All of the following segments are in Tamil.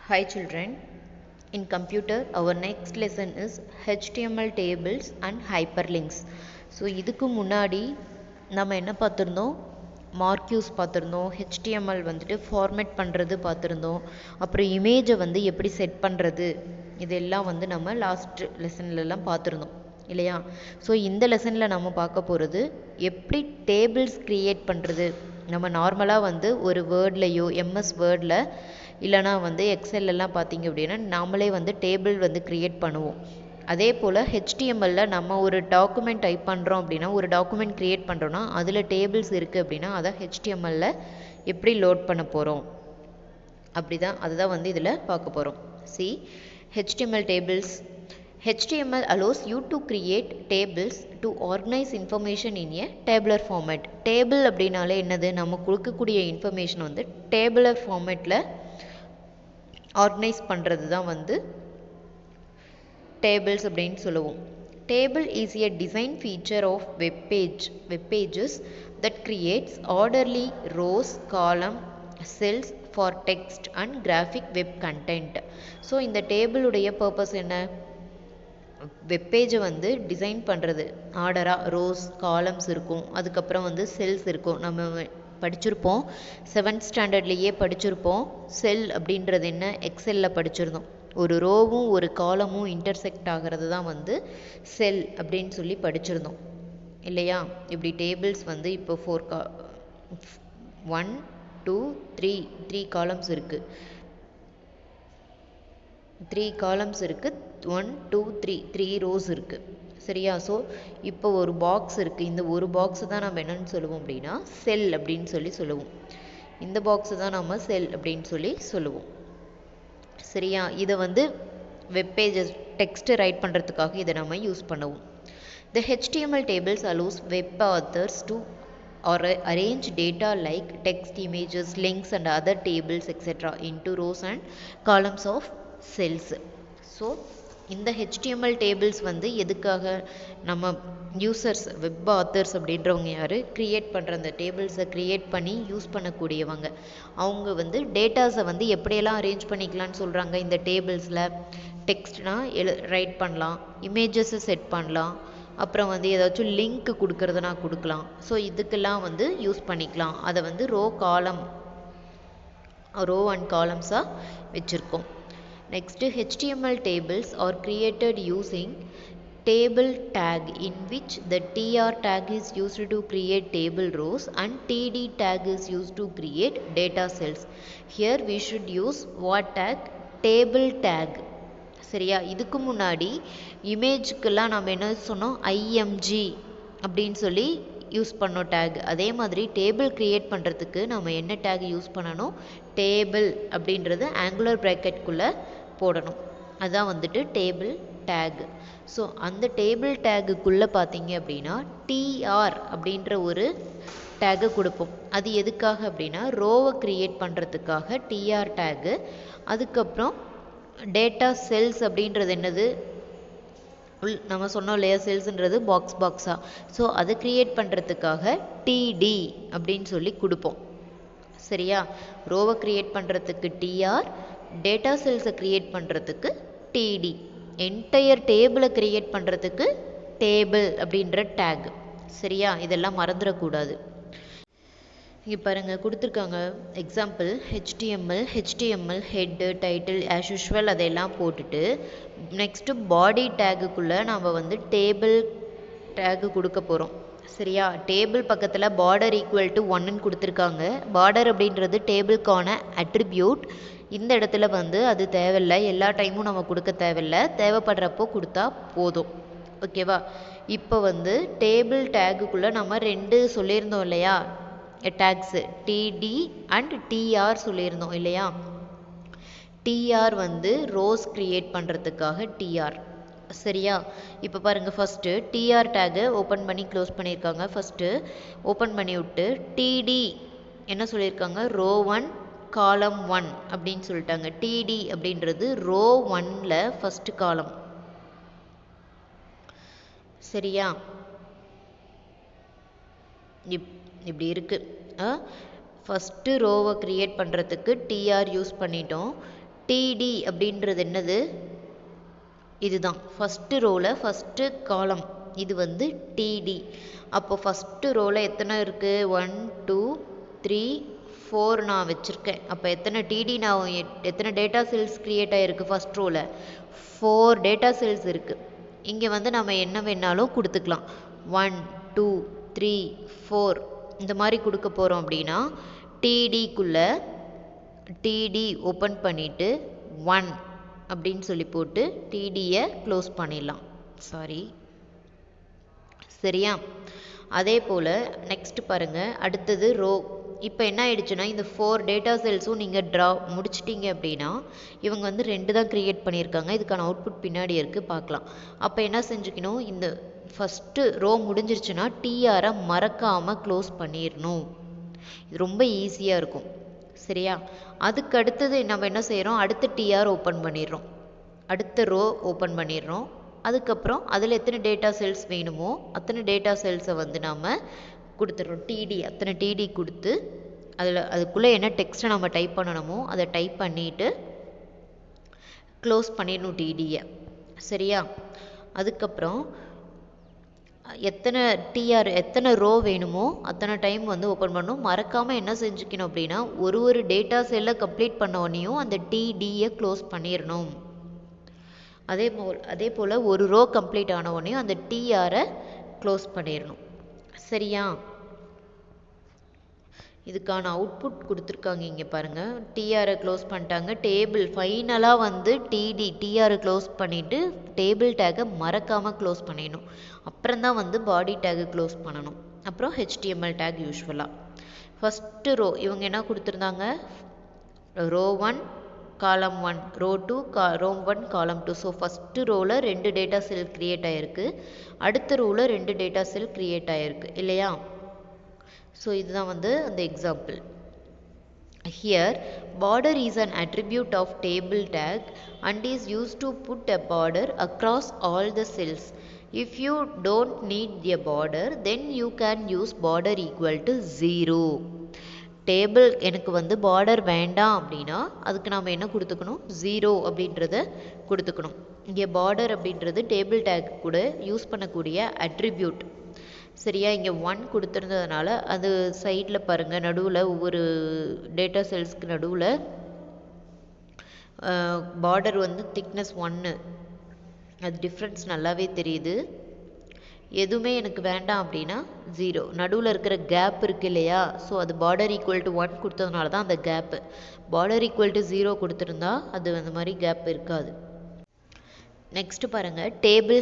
Hi children, in computer our next lesson is HTML tables and hyperlinks. So இதுக்கு முன்னாடி நம்ம என்ன பார்த்திருந்தோம், மார்க்யூஸ் பார்த்திருந்தோம், HTML வந்துட்டு ஃபார்மேட் பண்ணுறது பார்த்திருந்தோம், அப்புறம் இமேஜை வந்து எப்படி செட் பண்ணுறது, இதெல்லாம் வந்து நம்ம லாஸ்ட் லெசன்லலாம் பார்த்திருந்தோம் இல்லையா. ஸோ இந்த லெசனில் நம்ம பார்க்க போகிறது எப்படி டேபிள்ஸ் க்ரியேட் பண்ணுறது. நம்ம நார்மலாக வந்து ஒரு வேர்ட்லையோ எம்எஸ் வேர்டில் இல்லைனா வந்து எக்ஸெல்லாம் பார்த்தீங்க அப்படின்னா நாமளே வந்து டேபிள் வந்து க்ரியேட் பண்ணுவோம். அதே போல் ஹெச்டிஎம்எல்லில் நம்ம ஒரு டாக்குமெண்ட் டைப் பண்ணுறோம் அப்படின்னா, ஒரு டாக்குமெண்ட் க்ரியேட் பண்ணுறோன்னா அதில் டேபிள்ஸ் இருக்குது அப்படின்னா அதை ஹெச்டிஎம்எல்லில் எப்படி லோட் பண்ண போகிறோம் அதுதான் வந்து இதில் பார்க்க போகிறோம். C HTML tables. HTML allows you to create tables to organize information in a tabular format. Table அப்படின்னாலே என்னது, நம்ம கொடுக்கக்கூடிய இன்ஃபர்மேஷன் வந்து டேபுலர் ஃபார்மேட்டில் ஆர்கனைஸ் பண்ணுறது தான் வந்து டேபிள்ஸ் அப்படின்னு சொல்லுவோம். Table is a design feature of web pages that creates orderly rows, column, cells for text and graphic web content. So இந்த டேபிளுடைய பர்பஸ் என்ன, வெப்பேஜை வந்து டிசைன் பண்ணுறது. ஆர்டராக ரோஸ் காலம்ஸ் இருக்கும், அதுக்கப்புறம் வந்து செல்ஸ் இருக்கும். நம்ம படிச்சிருப்போம், 7th ஸ்டாண்டர்ட்லேயே படிச்சிருப்போம். செல் அப்படின்றது என்ன, எக்ஸெல்லில் படிச்சிருந்தோம். ஒரு ரோவும் ஒரு காலமும் இன்டர்செக்ட் ஆகிறது தான் வந்து செல் அப்படின்னு சொல்லி படிச்சிருந்தோம் இல்லையா. இப்படி டேபிள்ஸ் வந்து இப்போ 1 2 3 காலம்ஸ் இருக்குது, 3 காலம்ஸ் இருக்குது, 1 2 3 ரோஸ் இருக்குது சரியா. ஸோ இப்போ ஒரு பாக்ஸ் இருக்குது, இந்த ஒரு பாக்ஸை தான் நம்ம என்னென்னு சொல்லுவோம் அப்படின்னா செல் அப்படின்னு சொல்லி சொல்லுவோம். இந்த பாக்ஸை தான் நம்ம செல் அப்படின்னு சொல்லி சொல்லுவோம் சரியா. இதை வந்து வெப்பேஜஸ் டெக்ஸ்ட் ரைட் பண்ணுறதுக்காக இதை நம்ம யூஸ் பண்ணுவோம். The HTML tables allows web authors to arrange data like text, images, links and other tables etc. into rows and columns of cells. So இந்த HTML tables வந்து எதுக்காக, நம்ம யூசர்ஸ் வெப் ஆத்தர்ஸ் அப்படின்றவங்க யார், க்ரியேட் பண்ணுற அந்த டேபிள்ஸை க்ரியேட் பண்ணி யூஸ் பண்ணக்கூடியவங்க, அவங்க வந்து டேட்டாஸை வந்து எப்படியெல்லாம் அரேஞ்ச் பண்ணிக்கலான்னு சொல்கிறாங்க. இந்த டேபிள்ஸில் டெக்ஸ்ட்னால் ரைட் பண்ணலாம், இமேஜஸை செட் பண்ணலாம், அப்புறம் வந்து ஏதாச்சும் லிங்க் கொடுக்கறதுனா கொடுக்கலாம். ஸோ இதுக்கெல்லாம் வந்து யூஸ் பண்ணிக்கலாம். அதை வந்து ரோ அண்ட் காலம்ஸாக வச்சுருக்கோம். Next, HTML tables are created using table tag, in which the tr tag is used to create table rows and td tag is used to create data cells. Here we should use what tag, table tag சரியா. இதுக்கு முன்னாடி இமேஜுக்கெல்லாம் நம்ம என்ன சொன்னோம், img அப்படின்னு சொல்லி யூஸ் பண்ணோம் டேக். அதே மாதிரி டேபிள் க்ரியேட் பண்ணுறதுக்கு நம்ம என்ன டேக் யூஸ் பண்ணணும், டேபிள் அப்படின்றது ஆங்குலர் ப்ராக்கெட்குள்ளே போடணும், அதுதான் வந்துட்டு டேபிள் டேக். ஸோ அந்த டேபிள் டேக்குள்ளே பார்த்தீங்க அப்படின்னா டிஆர் அப்படின்ற ஒரு டேக்கை கொடுப்போம். அது எதுக்காக அப்படின்னா ரோவை க்ரியேட் பண்ணுறதுக்காக டிஆர் டேக்கு. அதுக்கப்புறம் டேட்டா செல்ஸ் அப்படின்றது என்னது, நம்ம சொன்னோம் இல்லையா, செல்ஸ்ன்றது பாக்ஸாக. ஸோ அதை க்ரியேட் பண்ணுறதுக்காக டிடி அப்படின்னு சொல்லி கொடுப்போம் சரியா. ரோவை க்ரியேட் பண்ணுறதுக்கு டிஆர், டேட்டா செல்ஸை க்ரியேட் பண்ணுறதுக்கு டிடி, என்டையர் டேபிளை க்ரியேட் பண்ணுறதுக்கு டேபிள் அப்படின்ற டேக் சரியா. இதெல்லாம் மறந்துடக்கூடாது. இங்கே பாருங்கள் கொடுத்துருக்காங்க example, HTML head title as usual அதையெல்லாம் போட்டுட்டு நெக்ஸ்ட்டு பாடி டேக்குக்குள்ளே நம்ம வந்து டேபிள் டேக்கு கொடுக்க போகிறோம் சரியா. டேபிள் பக்கத்தில் பார்டர் ஈக்குவல் டு 1ன்னு கொடுத்துருக்காங்க. பார்டர் அப்படின்றது டேபிளுக்கான அட்ரிபியூட். இந்த இடத்துல வந்து அது தேவையில்லை, எல்லா டைமும் நம்ம கொடுக்க தேவையில்லை, தேவைப்படுறப்போ கொடுத்தா போதும் ஓகேவா. இப்போ வந்து டேபிள் டேக்குக்குள்ளே நம்ம 2 சொல்லியிருந்தோம் இல்லையா டேக்ஸு, டிடி அண்ட் டிஆர் சொல்லியிருந்தோம் இல்லையா. டிஆர் வந்து ரோஸ் க்ரியேட் பண்ணுறதுக்காக டிஆர் சரியா. இப்போ பாருங்கள் ஃபஸ்ட்டு டிஆர் டேகை ஓப்பன் பண்ணி க்ளோஸ் பண்ணியிருக்காங்க. ஃபஸ்ட்டு ஓப்பன் பண்ணி விட்டு டிடி என்ன சொல்லியிருக்காங்க, ரோ 1 காலம் 1 அப்படின்னு சொல்லிட்டாங்க. டிடி அப்படின்றது ரோ 1ல் ஃபஸ்ட்டு காலம் சரியா. இப்படி இருக்குது. ஃபஸ்ட்டு ரோவை க்ரியேட் பண்ணுறதுக்கு டிஆர் யூஸ் பண்ணிட்டோம், டிடி அப்படின்றது என்னது, இதுதான் ஃபஸ்ட்டு ரோவில் ஃபஸ்ட்டு காலம், இது வந்து டிடி. அப்போ ஃபஸ்ட்டு ரோவில் எத்தனை இருக்குது, 1 2 3 4 நான் வச்சுருக்கேன். அப்போ எத்தனை டிடி நான் எத்தனை டேட்டா செல்ஸ் க்ரியேட் ஆகிருக்கு ஃபஸ்ட் ரோவில், 4 டேட்டா செல்ஸ் இருக்குது. இங்கே வந்து நம்ம என்ன வேணாலும் கொடுத்துக்கலாம், 1 2 3 4 இந்த மாதிரி கொடுக்க போகிறோம். அப்படின்னா டிடிக்குள்ளே டிடி ஓப்பன் பண்ணிவிட்டு 1 அப்படின்னு சொல்லி போட்டு டிடியை க்ளோஸ் பண்ணிடலாம். சரியா? அதே போல் நெக்ஸ்ட் பாருங்கள், அடுத்தது ரோ. இப்போ என்ன ஆயிடுச்சுன்னா இந்த 4 டேட்டா செல்ஸும் நீங்கள் ட்ரா முடிச்சிட்டிங்க அப்படின்னா இவங்க வந்து 2 தான் க்ரியேட் பண்ணியிருக்காங்க. இதுக்கான அவுட்புட் பின்னாடி இருக்குது, பார்க்கலாம். அப்போ என்ன செஞ்சுக்கணும், இந்த ஃபஸ்ட்டு ரோ முடிஞ்சிருச்சுன்னா டிஆரை மறக்காமல் க்ளோஸ் பண்ணிடணும். இது ரொம்ப ஈஸியாக இருக்கும். சரியா? அதுக்கு அடுத்தது நம்ம என்ன செய்கிறோம், அடுத்த டிஆர் ஓப்பன் பண்ணிடுறோம், அடுத்த ரோ ஓப்பன் பண்ணிடுறோம். அதுக்கப்புறம் அதில் எத்தனை டேட்டா செல்ஸ் வேணுமோ அத்தனை டேட்டா செல்ஸை வந்து நாம் கொடுத்துட்றோம். டிடி அத்தனை டிடி கொடுத்து அதுக்குள்ளே என்ன டெக்ஸ்ட்டை நம்ம டைப் பண்ணணுமோ அதை டைப் பண்ணிவிட்டு க்ளோஸ் பண்ணிடணும் டிடியை. சரியா? அதுக்கப்புறம் எத்தனை ரோ வேணுமோ அத்தனை டைம் வந்து ஓப்பன் பண்ணணும். மறக்காமல் என்ன செஞ்சுக்கணும் அப்படின்னா ஒரு டேட்டா செல்லை கம்ப்ளீட் பண்ண உடனேயும் அந்த டிடியை க்ளோஸ் பண்ணிடணும். அதே போல் ஒரு ரோ கம்ப்ளீட் ஆன உடனேயும் அந்த டிஆரை க்ளோஸ் பண்ணிடணும். சரியா? இதுக்கான அவுட்புட் கொடுத்துருக்காங்க, இங்கே பாருங்கள். டிஆரை க்ளோஸ் பண்ணிட்டாங்க. டேபிள் ஃபைனலாக வந்து டிஆரை க்ளோஸ் பண்ணிவிட்டு டேபிள் டேக்கை மறக்காமல் க்ளோஸ் பண்ணிடணும். அப்புறம் தான் வந்து பாடி டேக்கை க்ளோஸ் பண்ணணும். அப்புறம் ஹெச்டிஎம்எல் டேக் யூஸ்வலாக ஃபஸ்ட்டு ரோ இவங்க என்ன கொடுத்துருந்தாங்க, ரோ 1 காலம் 1, ரோ 2 ரோ 1 காலம் 2. ஸோ ஃபஸ்ட்டு ரோவில் 2 டேட்டா செல் க்ரியேட் ஆகிருக்கு, அடுத்த ரோவில் 2 டேட்டா செல் க்ரியேட் ஆகிருக்கு இல்லையா? ஸோ இதுதான் வந்து அந்த example. Here border is an attribute of table tag and is used to put a border across all the cells. If you don't need a border then you can use border equal to 0. Table எனக்கு வந்து பார்டர் வேண்டாம் அப்படின்னா அதுக்கு நாம் என்ன கொடுத்துக்கணும், 0 அப்படின்றத கொடுத்துக்கணும். இங்கே பார்டர் அப்படின்றது டேபிள் டேக் கூட யூஸ் பண்ணக்கூடிய அட்ரிபியூட். சரியா? இங்கே 1 கொடுத்துருந்ததுனால அது சைடில் பாருங்கள், நடுவில் ஒவ்வொரு டேட்டா செல்ஸ்க்கு நடுவில் பார்டர் வந்து திக்னஸ் 1, அது டிஃப்ரென்ஸ் நல்லாவே தெரியுது. எதுவுமே எனக்கு வேண்டாம் அப்படின்னா 0, நடுவில் இருக்கிற கேப் இருக்குது இல்லையா? ஸோ அது பார்டர் ஈக்குவல் டு 1 கொடுத்ததுனால தான் அந்த கேப்பு. பார்டர் ஈக்குவல் டு 0 கொடுத்துருந்தா அது அந்த மாதிரி கேப் இருக்காது. நெக்ஸ்ட்டு பாருங்கள், டேபிள்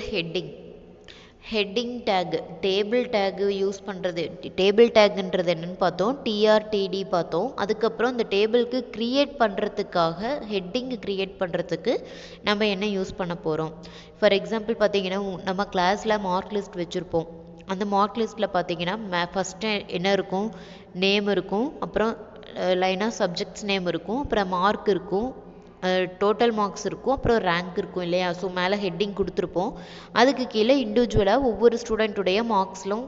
ஹெட்டிங் டேக். டேபிள் டேக்கு யூஸ் பண்ணுறது, டேபிள் டேக்குன்றது என்னென்னு பார்த்தோம், டிஆர்டிடி பார்த்தோம். அதுக்கப்புறம் இந்த டேபிளுக்கு க்ரியேட் பண்ணுறதுக்காக ஹெட்டிங்கு க்ரியேட் பண்ணுறதுக்கு நம்ம என்ன யூஸ் பண்ண போகிறோம். ஃபார் எக்ஸாம்பிள் பார்த்தீங்கன்னா நம்ம கிளாஸில் மார்க் லிஸ்ட் வச்சுருப்போம். அந்த மார்க் லிஸ்ட்டில் பார்த்தீங்கன்னா ஃபஸ்ட்டு என்ன இருக்கும், நேம் இருக்கும், அப்புறம் லைனாக சப்ஜெக்ட்ஸ் நேம் இருக்கும், அப்புறம் மார்க் இருக்கும், டோட்டல் மார்க்ஸ் இருக்கும், அப்புறம் ரேங்க் இருக்கும் இல்லையா? ஸோ மேலே ஹெட்டிங் கொடுத்துருப்போம். அதுக்கு கீழே இண்டிவிஜுவலாக ஒவ்வொரு ஸ்டூடெண்ட்டுடைய மார்க்ஸ்லும்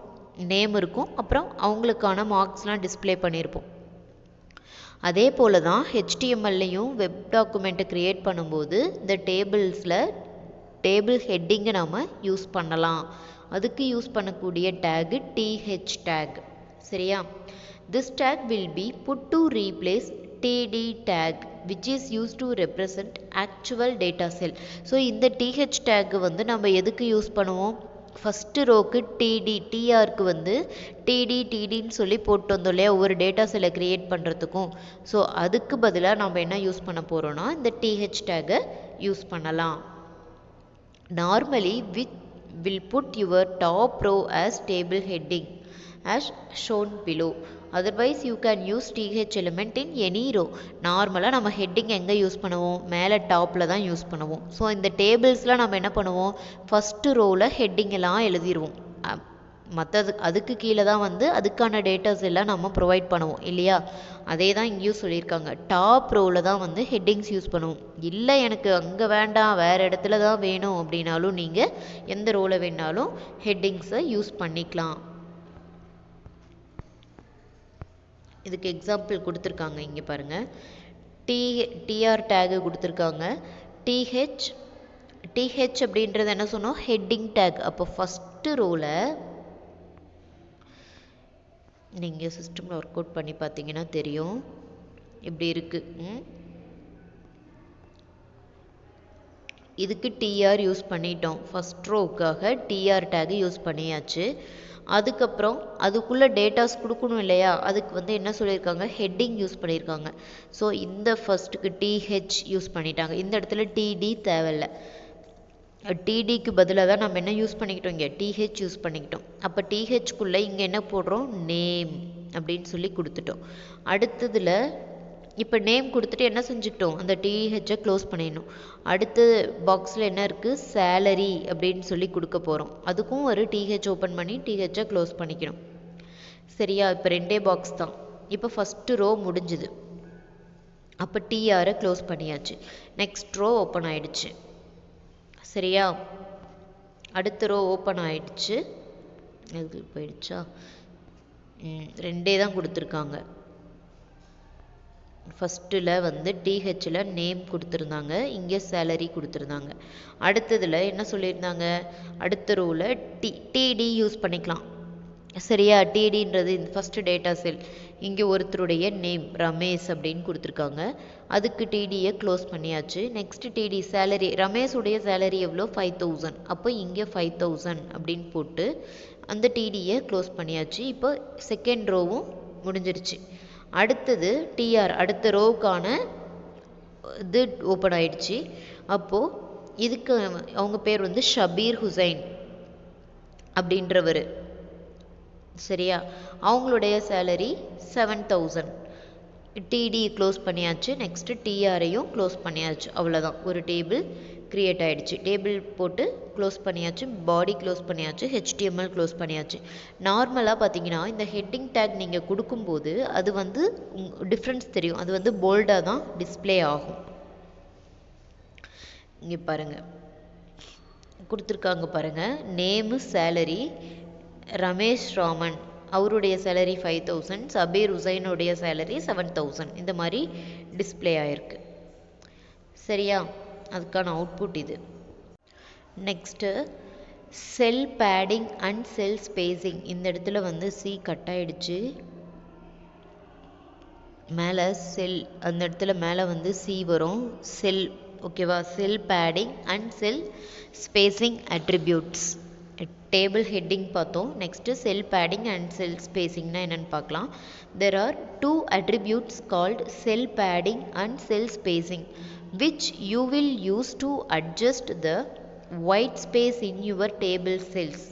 நேம் இருக்கும், அப்புறம் அவங்களுக்கான மார்க்ஸ்லாம் டிஸ்பிளே பண்ணியிருப்போம். அதே போல் தான் ஹெச்டிஎம்எல்லையும் வெப் டாக்குமெண்ட்டை க்ரியேட் பண்ணும்போது இந்த டேபிள் ஹெட்டிங்கை நாம் யூஸ் பண்ணலாம். அதுக்கு யூஸ் பண்ணக்கூடிய டேகு டிஹெச் டேக். சரியா? This tag will be put to replace TD tag which is used to represent actual data cell. So இந்த TH tag வந்து நம்ம எதுக்கு யூஸ் பண்ணுவோம், ஃபஸ்ட்டு ரோக்கு டிஆருக்கு வந்து டிடின்னு சொல்லி போட்டு வந்தோம் இல்லையா ஒவ்வொரு டேட்டா செல்லை க்ரியேட் பண்ணுறதுக்கும். ஸோ அதுக்கு பதிலாக நம்ம என்ன யூஸ் பண்ண போகிறோன்னா இந்த TH டேக்கை யூஸ் பண்ணலாம். Normally will put your top row as table heading as shown below. Otherwise you can use TH element in any row. நார்மலாக நம்ம ஹெட்டிங் எங்கே யூஸ் பண்ணுவோம், மேலே டாப்பில் தான் யூஸ் பண்ணுவோம். ஸோ இந்த டேபிள்ஸ்லாம் நம்ம என்ன பண்ணுவோம், ஃபஸ்ட்டு ரோவில் ஹெட்டிங் எல்லாம் எழுதிடுவோம். அதுக்கு கீழே தான் வந்து அதுக்கான டேட்டாஸ் எல்லாம் நம்ம ப்ரொவைட் பண்ணுவோம் இல்லையா? அதே தான் இங்கேயும் சொல்லியிருக்காங்க. டாப் ரோவில் தான் வந்து ஹெட்டிங்ஸ் யூஸ் பண்ணுவோம். இல்லை எனக்கு அங்கே வேண்டாம் வேறு இடத்துல தான் வேணும் அப்படின்னாலும் நீங்கள் எந்த ரோவில் வேணாலும் ஹெட்டிங்ஸை யூஸ் பண்ணிக்கலாம். இதுக்கு எக்ஸாம்பிள் கொடுத்துருக்காங்க, இங்கே பாருங்கள். டிஆர் டேகு கொடுத்துருக்காங்க. டிஹெச் அப்படின்றது என்ன சொன்னோம், ஹெட்டிங் டேக். அப்போ ஃபஸ்ட்டு ரோவில் நீங்கள் சிஸ்டமில் ஒர்க் அவுட் பண்ணி பார்த்தீங்கன்னா தெரியும், இப்படி இருக்குது. இதுக்கு டிஆர் யூஸ் பண்ணிட்டோம், ஃபஸ்ட் ரோவுக்காக டிஆர் டேக் யூஸ் பண்ணியாச்சு. அதுக்கப்புறம் அதுக்குள்ளே டேட்டாஸ் கொடுக்கணும் இல்லையா, அதுக்கு வந்து என்ன சொல்லியிருக்காங்க, ஹெட்டிங் யூஸ் பண்ணியிருக்காங்க. ஸோ இந்த ஃபஸ்ட்டுக்கு டிஹெச் யூஸ் பண்ணிட்டாங்க. இந்த இடத்துல டிடி தேவையில்லை, டிடிக்கு பதிலாக தான் நம்ம என்ன யூஸ் பண்ணிக்கிட்டோம், இங்கே டிஹெச் யூஸ் பண்ணிக்கிட்டோம். அப்போ டிஹெச்க்குள்ளே இங்கே என்ன போடுறோம், நேம் அப்படின்னு சொல்லி கொடுத்துட்டோம். அடுத்ததில் இப்போ நேம் கொடுத்துட்டு என்ன செஞ்சுக்கிட்டோம், அந்த டிஹெச்சை க்ளோஸ் பண்ணிடணும். அடுத்த பாக்ஸில் என்ன இருக்குது, சேலரி அப்படின்னு சொல்லி கொடுக்க போகிறோம். அதுக்கும் ஒரு டிஹெச் ஓப்பன் பண்ணி டிஹெச்சை க்ளோஸ் பண்ணிக்கணும். சரியா, இப்போ 2 பாக்ஸ் தான். இப்போ ஃபஸ்ட்டு ரோ முடிஞ்சுது. அப்போ டிஆரை க்ளோஸ் பண்ணியாச்சு. நெக்ஸ்ட் ரோ ஓப்பன் ஆயிடுச்சு. சரியா, அடுத்த ரோ ஓப்பன் ஆயிடுச்சு. இது போயிடுச்சா, 2 தான் கொடுத்துருக்காங்க. ஃபஸ்ட்டில் வந்து டிஹெச்சில் நேம் கொடுத்துருந்தாங்க, இங்கே சேலரி கொடுத்துருந்தாங்க. அடுத்ததில் என்ன சொல்லியிருந்தாங்க, அடுத்த ரோவில் டிடி யூஸ் பண்ணிக்கலாம். சரியா, டிடின்றது இந்த ஃபஸ்ட்டு டேட்டா செல். இங்கே ஒருத்தருடைய நேம் ரமேஷ் அப்படின்னு கொடுத்துருக்காங்க. அதுக்கு டிடியை க்ளோஸ் பண்ணியாச்சு. நெக்ஸ்ட்டு டிடி சேலரி, ரமேஷுடைய சேலரி எவ்வளோ, 5000. அப்போ இங்கே 5000 அப்படின்னு போட்டு அந்த டிடியை க்ளோஸ் பண்ணியாச்சு. இப்போ செகண்ட் ரோவும் முடிஞ்சிருச்சு. அடுத்தது டிஆர், அடுத்த ரோவுக்கான இது ஓப்பன் ஆயிடுச்சு. அப்போது இதுக்கு அவங்க பேர் வந்து ஷபீர் ஹுசைன் அப்படின்றவர். சரியா, அவங்களுடைய சேலரி 7000. டிடி க்ளோஸ் பண்ணியாச்சு. நெக்ஸ்ட்டு டிஆரையும் க்ளோஸ் பண்ணியாச்சு. அவ்வளோதான், ஒரு டேபிள் க்ரியேட் ஆகிடுச்சு. டேபிள் போட்டு க்ளோஸ் பண்ணியாச்சு, பாடி க்ளோஸ் பண்ணியாச்சு, ஹெச்டிஎம்எல் க்ளோஸ் பண்ணியாச்சு. நார்மலாக பார்த்தீங்கன்னா இந்த ஹெட்டிங் டேக் நீங்கள் கொடுக்கும்போது அது வந்து டிஃப்ரென்ஸ் தெரியும், அது வந்து போல்டாக தான் டிஸ்பிளே ஆகும். இங்கே பாருங்கள் கொடுத்துருக்காங்க பாருங்கள், நேமு சேலரி ரமேஷ் ராமன் அவருடைய சேலரி 5000, சபீர் ஹுசைனுடைய சேலரி 7000. இந்த மாதிரி டிஸ்பிளே ஆகிருக்கு. சரியா, அதுக்கான அவுட்புட் இது. Next cell padding and cell spacing. இந்த இடத்துல வந்து சி கட் ஆகிடுச்சு. மேலே செல், அந்த இடத்துல மேலே வந்து சி வரும், செல். ஓகேவா, cell padding and cell spacing attributes. Table heading பார்த்தோம். Next cell padding and cell ஸ்பேசிங்னா என்னென்னு பார்க்கலாம். There are 2 attributes called cell padding and cell spacing which you will use to adjust the white space in your table cells.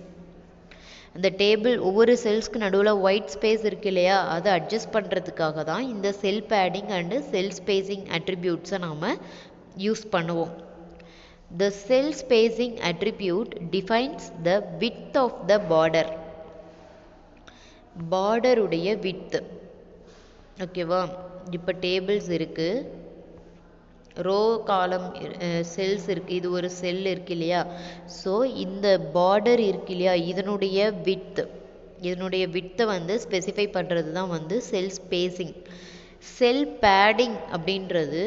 அந்த டேபிள் ஒவ்வொரு செல்ஸ்க்கு நடுவில் ஒயிட் ஸ்பேஸ் இருக்கு இல்லையா, அதை அட்ஜஸ்ட் பண்ணுறதுக்காக தான் இந்த செல் பேடிங் அண்டு செல் ஸ்பேசிங் அட்ரிபியூட்ஸை நாம் யூஸ் பண்ணுவோம். The cell spacing attribute defines the width of the border. border உடைய width. ஓகேவா, இப்போ டேபிள்ஸ் இருக்குது, ரோ காலம் செல்ஸ் இருக்குது, இது ஒரு செல் இருக்கு இல்லையா. ஸோ இந்த பார்டர் இருக்கு இல்லையா, இதனுடைய வித்தை வந்து ஸ்பெசிஃபை பண்ணுறது தான் வந்து செல் ஸ்பேசிங். செல் பேடிங் அப்படின்றது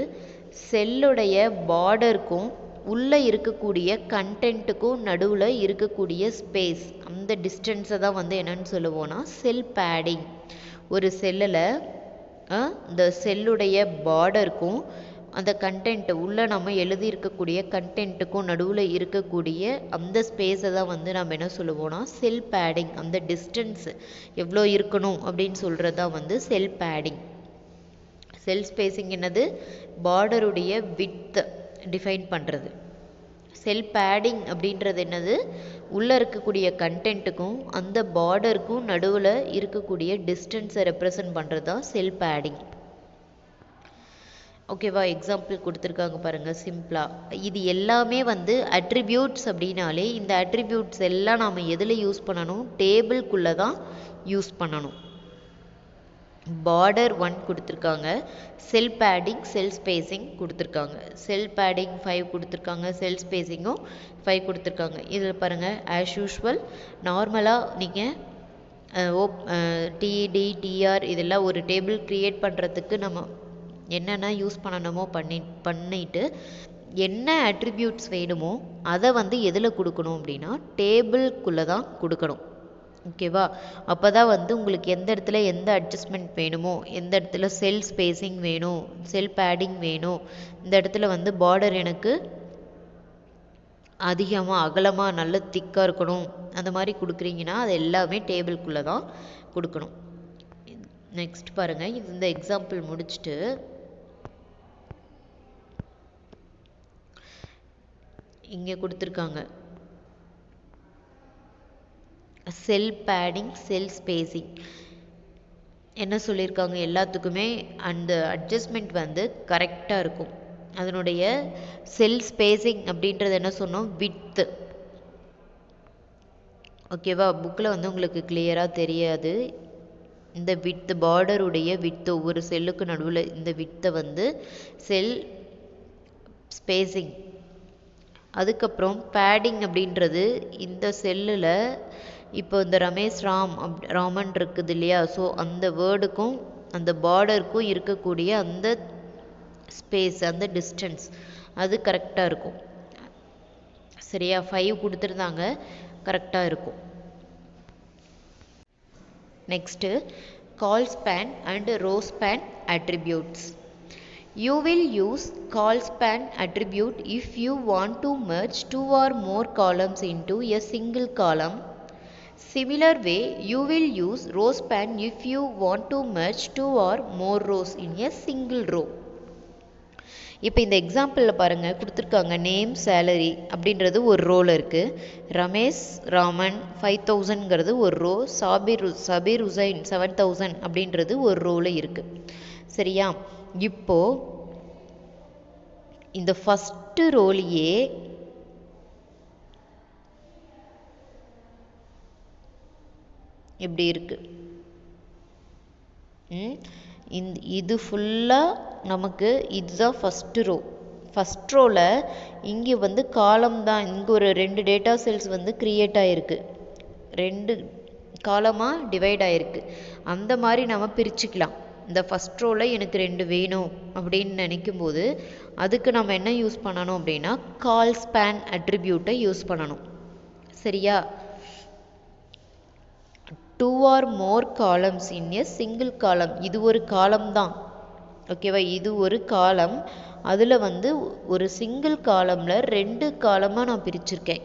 செல்லுடைய பார்டருக்கும் உள்ளே இருக்கக்கூடிய கண்டென்ட்டுக்கும் நடுவில் இருக்கக்கூடிய ஸ்பேஸ், அந்த டிஸ்டன்ஸை தான் வந்து என்னென்னு சொல்லுவோன்னா செல் பேடிங். ஒரு செல்லில் இந்த செல்லுடைய பார்டருக்கும் அந்த கண்டென்ட் உள்ளே நம்ம எழுதி இருக்கக்கூடிய கண்டென்ட்டுக்கும் நடுவில் இருக்கக்கூடிய அந்த ஸ்பேஸை தான் வந்து நம்ம என்ன சொல்லுவோன்னா செல் பேடிங். அந்த டிஸ்டன்ஸ் எவ்வளோ இருக்கணும் அப்படின்னு சொல்கிறது தான் வந்து செல் பேடிங். செல் ஸ்பேசிங் என்னது, பார்டருடைய வித் டிஃபைன் பண்ணுறது. செல் பேடிங் அப்படின்றது என்னது, உள்ளே இருக்கக்கூடிய கண்டென்ட்டுக்கும் அந்த பார்டருக்கும் நடுவில் இருக்கக்கூடிய டிஸ்டன்ஸை ரெப்ரசன்ட் பண்ணுறது தான் செல் பேடிங். ஓகேவா, எக்ஸாம்பிள் கொடுத்துருக்காங்க பாருங்கள் சிம்பிளாக. இது எல்லாமே வந்து அட்ரிபியூட்ஸ் அப்படின்னாலே இந்த அட்ரிபியூட்ஸ் எல்லாம் நாம் எதில் யூஸ் பண்ணணும், டேபிள்குள்ளே தான் யூஸ் பண்ணணும். பார்டர் 1 கொடுத்துருக்காங்க, செல் பேடிங் செல் ஸ்பேசிங் கொடுத்துருக்காங்க. செல் பேடிங் 5 கொடுத்துருக்காங்க, செல் ஸ்பேசிங்கும் 5 கொடுத்துருக்காங்க. இதில் பாருங்கள் ஆஸ் யூஷுவல் நார்மலாக நீங்கள் டிடி டிஆர் இதெல்லாம் ஒரு டேபிள் க்ரியேட் பண்ணுறதுக்கு நம்ம என்னென்ன யூஸ் பண்ணணுமோ பண்ணிட்டு என்ன அட்ரிபியூட்ஸ் வேணுமோ அதை வந்து எதில் கொடுக்கணும் அப்படின்னா டேபிள்குள்ளே தான் கொடுக்கணும். ஓகேவா? அப்போ தான் வந்து உங்களுக்கு எந்த இடத்துல எந்த அட்ஜஸ்ட்மெண்ட் வேணுமோ, எந்த இடத்துல செல் ஸ்பேஸிங் வேணும், செல் பேடிங் வேணும், இந்த இடத்துல வந்து பார்டர் எனக்கு அதிகமாக அகலமாக நல்ல திக்காக இருக்கணும், அந்த மாதிரி கொடுக்குறீங்கன்னா அது எல்லாமே டேபிள்குள்ளே தான் கொடுக்கணும். நெக்ஸ்ட் பாருங்கள், இந்த எக்ஸாம்பிள் முடிச்சுட்டு இங்கே கொடுத்துருக்காங்க செல் பேடிங், செல் ஸ்பேஸிங். என்ன சொல்லியிருக்காங்க, எல்லாத்துக்குமே அந்த அட்ஜஸ்ட்மெண்ட் வந்து கரெக்டாக இருக்கும். அதனுடைய செல் ஸ்பேஸிங் அப்படின்றது என்ன சொன்னோம், விட்த்து. ஓகேவா? புக்கில் வந்து உங்களுக்கு கிளியராக தெரியாது. இந்த விட்த், பார்டருடைய விட்த், ஒவ்வொரு செல்லுக்கு நடுவில் இந்த விட்த்தை வந்து செல் ஸ்பேஸிங். அதுக்கப்புறம் பேடிங் அப்படின்றது இந்த செல்லில் இப்போ இந்த ரமேஷ் ராமன் இருக்குது இல்லையா, ஸோ அந்த வேர்டுக்கும் அந்த பார்டருக்கும் இருக்கக்கூடிய அந்த ஸ்பேஸ், அந்த டிஸ்டன்ஸ் அது கரெக்டாக இருக்கும். சரியா? 5 கொடுத்துருந்தாங்க, கரெக்டாக இருக்கும். Next colspan and rowspan attributes. You will use call span attribute if you want to merge 2 or more columns into a single column. Similar way, you will use row span if you want to merge 2 or more rows in a single row. இப்போ இந்த எக்ஸாம்பிளில் பாருங்கள், கொடுத்துருக்காங்க நேம், சேலரி அப்படின்றது ஒரு ரோவில் இருக்குது. ரமேஷ் ராமன் 5000ங்கிறது ஒரு ரோ, சபீர் ஹுசைன் 7000 அப்படின்றது ஒரு ரோவில் இருக்குது. சரியா? இப்போது இந்த ஃபஸ்ட்டு ரோலையே இப்படி இருக்குது. இது ஃபுல்லாக நமக்கு இதுதான் ஃபஸ்ட்டு ரோ. ஃபஸ்ட் ரோவில் இங்கே வந்து காலம் தான், இங்கே ஒரு 2 டேட்டா செல்ஸ் வந்து க்ரியேட் ஆகிருக்கு, 2 காலமாக டிவைட் ஆகிருக்கு. அந்த மாதிரி நம்ம பிரிச்சுக்கலாம். இந்த ஃபஸ்ட் ரோவில் எனக்கு 2 வேணும் அப்படின்னு நினைக்கும்போது அதுக்கு நம்ம என்ன யூஸ் பண்ணணும் அப்படின்னா கால் ஸ்பேன் அட்ரிபியூட்டை யூஸ் பண்ணணும். சரியா? 2 or more columns in a single column. இது ஒரு காலம் தான். ஓகேவா? இது ஒரு காலம். அதில் வந்து ஒரு சிங்கிள் காலமில் 2 காலமாக நான் பிரிச்சிருக்கேன்.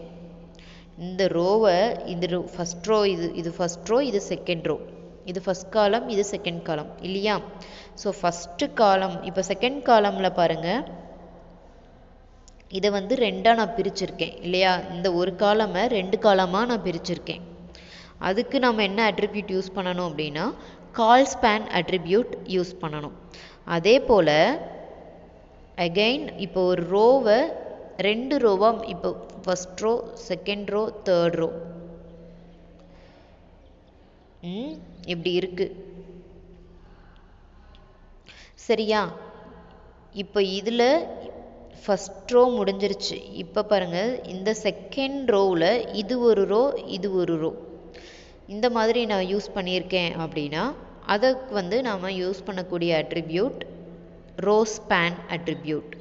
இந்த ரோவை, இது ஃபஸ்ட் ரோ, இது ஃபஸ்ட் ரோ, இது செகண்ட் ரோ, இது ஃபஸ்ட் காலம், இது செகண்ட் காலம் இல்லையா? ஸோ ஃபஸ்ட்டு காலம், இப்போ செகண்ட் காலமில் பாருங்கள், இதை வந்து 2ஆக நான் பிரிச்சிருக்கேன் இல்லையா? இந்த ஒரு காலமை 2 காலமாக நான் பிரிச்சிருக்கேன். அதுக்கு நம்ம என்ன அட்ரிபியூட் யூஸ் பண்ணணும் அப்படின்னா கால் ஸ்பேன் அட்ரிபியூட் யூஸ் பண்ணணும். அதே போல் அகைன் இப்போ ஒரு ரோவை 2 ரோவாக, இப்போ first row, second row, third row இப்படி இருக்கு. சரியா? இப்போ இதில் ஃபஸ்ட் ரோ முடிஞ்சிருச்சு. இப்போ பாருங்கள், இந்த செகண்ட் ரோவில் இது ஒரு ரோ, இது ஒரு ரோ, இந்த மாதிரி நான் யூஸ் பண்ணியிருக்கேன் அப்படின்னா அதுக்கு வந்து நாம் யூஸ் பண்ணக்கூடிய அட்ரிபியூட் ரோ ஸ்பேன் அட்ரிபியூட்.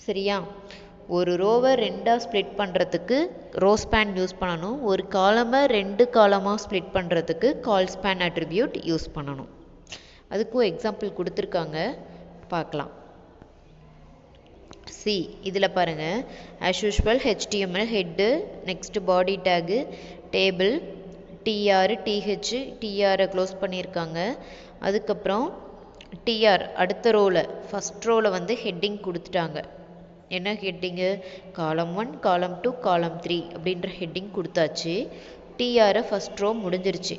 சரியா? ஒரு ரோவை 2ஆக ஸ்ப்ளிட் பண்ணுறதுக்கு ரோ ஸ்பேன் யூஸ் பண்ணணும். ஒரு காலமை 2 காலமாக ஸ்ப்ளிட் பண்ணுறதுக்கு கால் ஸ்பேன் அட்ரிபியூட் யூஸ் பண்ணணும். அதுக்கும் எக்ஸாம்பிள் கொடுத்துருக்காங்க, பார்க்கலாம். சி, இதில் பாருங்கள், as usual HTML head, next body tag, table, TR, TH, டிஆரை க்ளோஸ் பண்ணியிருக்காங்க. அதுக்கப்புறம் டிஆர் அடுத்த ரோவில், ஃபஸ்ட் ரோவில் வந்து ஹெட்டிங் கொடுத்துட்டாங்க. என்ன ஹெட்டிங்கு? காலம் 1, காலம் 2, காலம் 3 அப்படின்ற ஹெட்டிங் கொடுத்தாச்சு. டிஆரை ஃபஸ்ட் ரோ முடிஞ்சிருச்சு.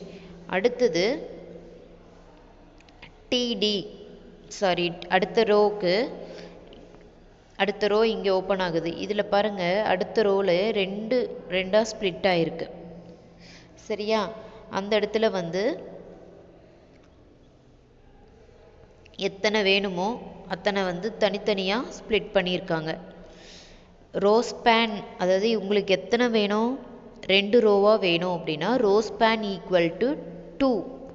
அடுத்தது டிடி, சாரி, அடுத்த ரோவுக்கு, அடுத்த ரோ இங்கே ஓப்பன் ஆகுது. இதில் பாருங்கள், அடுத்த ரோவில் 2ஆக ஸ்ப்ளிட் ஆகிருக்கு. சரியா? அந்த இடத்துல வந்து எத்தனை வேணுமோ அத்தனை வந்து தனித்தனியாக ஸ்ப்ளிட் பண்ணியிருக்காங்க. ரோ ஸ்பேன், அதாவது உங்களுக்கு எத்தனை வேணும், 2 ரோவாக வேணும் அப்படின்னா ரோ ஸ்பேன் ஈக்குவல் டு 2,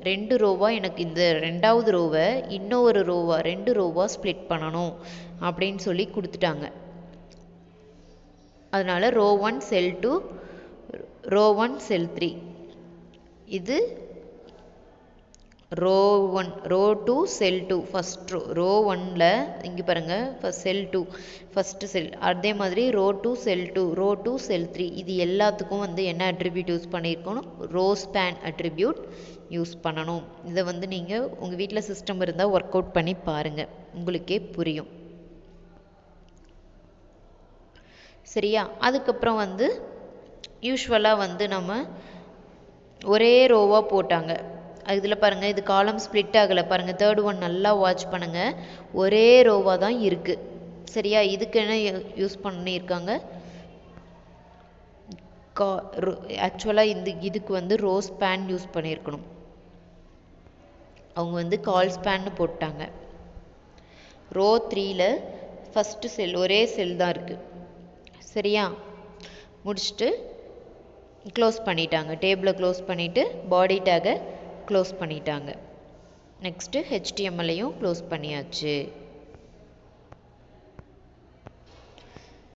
2 ரோவாக எனக்கு இந்த 2வது ரோவை இன்னொரு ரோவாக 2 ரோவாக ஸ்ப்ளிட் பண்ணணும் அப்படின்னு சொல்லி கொடுத்துட்டாங்க. அதனால் ரோ 1 செல் 2 ரோ 1 செல் 3 இது ரோ 1 ரோ 2 செல் 2 ஃபஸ்ட் ரோ 1ல் இங்கே பாருங்கள் ஃபஸ்ட் செல் 2 ஃபஸ்ட்டு செல். அதே மாதிரி ரோ 2 செல் 2 ரோ 2 செல் 3 இது எல்லாத்துக்கும் வந்து என்ன அட்ரிபியூட் யூஸ் பண்ணியிருக்கணும், ரோ ஸ்பேன் அட்ரிபியூட் யூஸ் பண்ணணும். இதை வந்து நீங்கள் உங்கள் வீட்டில் சிஸ்டம் இருந்தால் ஒர்க் அவுட் பண்ணி பாருங்கள், உங்களுக்கே புரியும். சரியா? அதுக்கப்புறம் வந்து யூஸ்வலாக வந்து நம்ம ஒரே ரோவாக போட்டாங்க. இதில் பாருங்கள், இது காலம் ஸ்ப்ளிட் ஆகலை பாருங்கள். தேர்ட் ஒன் நல்லா வாட்ச் பண்ணுங்கள், ஒரே ரோவாக தான் இருக்குது. சரியா? இதுக்கு என்ன யூஸ் பண்ணியிருக்காங்க, ஆக்சுவலாக இதுக்கு வந்து ரோ ஸ்பேன் யூஸ் பண்ணியிருக்கணும். அவங்க வந்து கால் ஸ்பேன்னு போட்டாங்க. ரோ 3ல் ஃபஸ்ட்டு செல் ஒரே செல் தான் இருக்குது. சரியா? முடிச்சுட்டு க்ளோஸ் பண்ணிட்டாங்க, டேபிளை க்ளோஸ் பண்ணிவிட்டு பாடி டேகை க்ளோஸ் பண்ணிட்டாங்க. நெக்ஸ்ட்டு ஹெச்டிஎம்எல்லையும் க்ளோஸ் பண்ணியாச்சு.